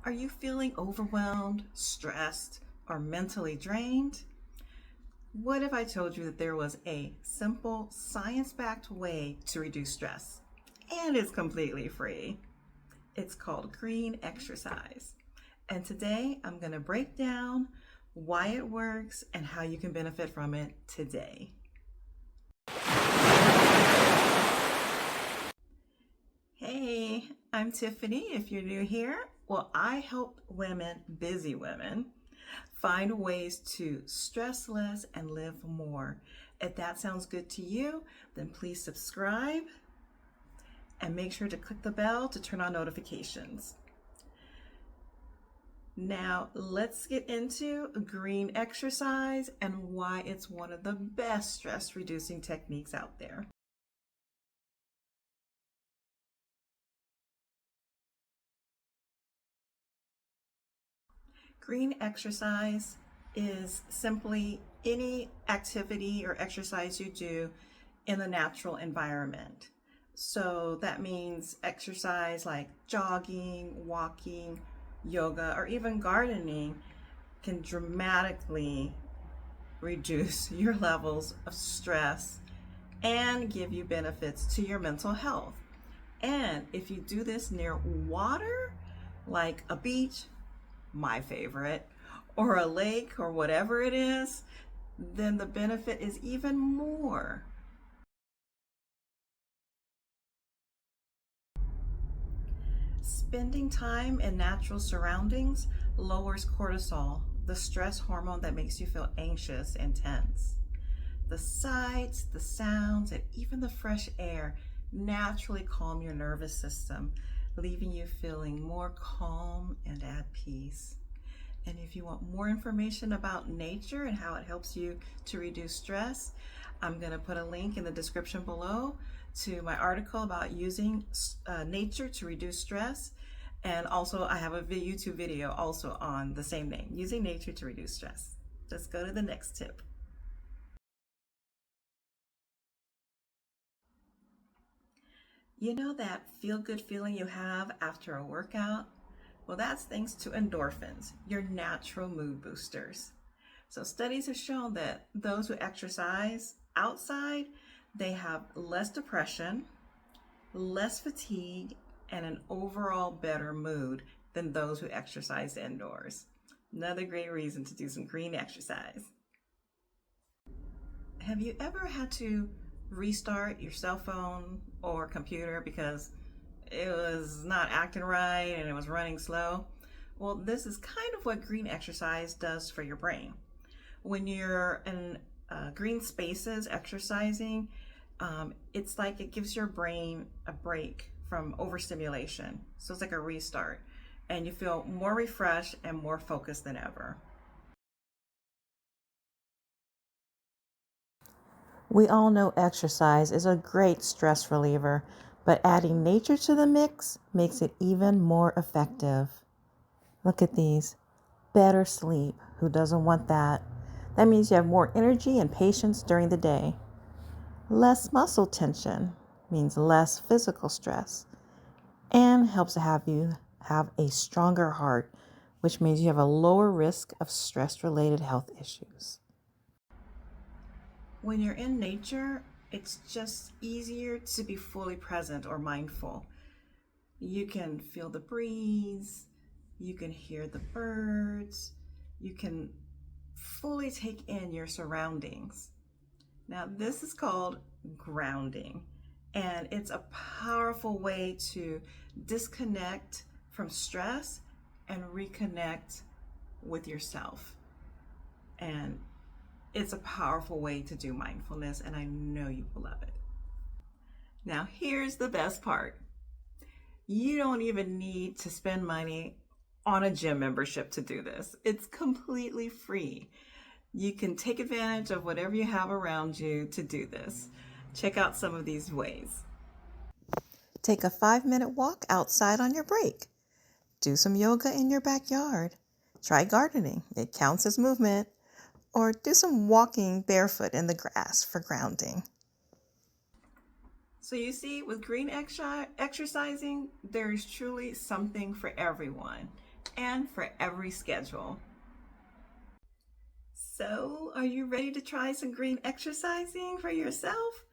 Are you feeling overwhelmed, stressed, or mentally drained? What if I told you that there was a simple, science-backed way to reduce stress? And it's completely free. It's called green exercise. And today I'm going to break down why it works and how you can benefit from it today. Hey, I'm Tiffany. If you're new here, well, I help women, busy women, find ways to stress less and live more. If that sounds good to you, then please subscribe and make sure to click the bell to turn on notifications. Now, let's get into green exercise and why it's one of the best stress reducing techniques out there. Green exercise is simply any activity or exercise you do in the natural environment. So that means exercise like jogging, walking, yoga, or even gardening can dramatically reduce your levels of stress and give you benefits to your mental health. And if you do this near water, like a beach, my favorite, or a lake or whatever it is, then the benefit is even more. Spending time in natural surroundings lowers cortisol, the stress hormone that makes you feel anxious and tense. The sights, the sounds, and even the fresh air naturally calm your nervous system, leaving you feeling more calm and at peace. And if you want more information about nature and how it helps you to reduce stress, I'm going to put a link in the description below to my article about using nature to reduce stress. And also I have a YouTube video also on the same name, using nature to reduce stress. Let's go to the next tip. You know that feel-good feeling you have after a workout? Well, that's thanks to endorphins, your natural mood boosters. So studies have shown that those who exercise outside, they have less depression, less fatigue, and an overall better mood than those who exercise indoors. Another great reason to do some green exercise. Have you ever had to restart your cell phone or computer because it was not acting right and it was running slow? Well, this is kind of what green exercise does for your brain. When you're in green spaces exercising, it's like it gives your brain a break from overstimulation. So it's like a restart, and you feel more refreshed and more focused than ever. We all know exercise is a great stress reliever, but adding nature to the mix makes it even more effective. Look at these. Better sleep. Who doesn't want that? That means you have more energy and patience during the day. Less muscle tension means less physical stress, and helps to have you have a stronger heart, which means you have a lower risk of stress-related health issues. When you're in nature, it's just easier to be fully present or mindful. You can feel the breeze, you can hear the birds, you can fully take in your surroundings. Now, this is called grounding, and it's a powerful way to disconnect from stress and reconnect with yourself. And it's a powerful way to do mindfulness, and I know you will love it. Now, here's the best part. You don't even need to spend money on a gym membership to do this. It's completely free. You can take advantage of whatever you have around you to do this. Check out some of these ways. Take a 5-minute walk outside on your break. Do some yoga in your backyard. Try gardening. It counts as movement. Or do some walking barefoot in the grass for grounding. So you see, with green exercising, there is truly something for everyone. and for every schedule. So, are you ready to try some green exercising for yourself?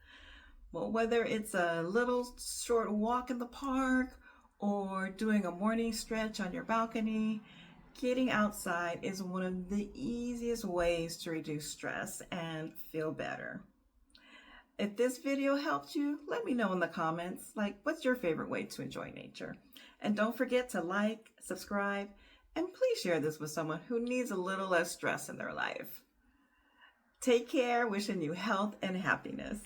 Well, whether it's a little short walk in the park or doing a morning stretch on your balcony, getting outside is one of the easiest ways to reduce stress and feel better. If this video helped you, let me know in the comments, like, what's your favorite way to enjoy nature? And don't forget to like, subscribe, and please share this with someone who needs a little less stress in their life. Take care, wishing you health and happiness.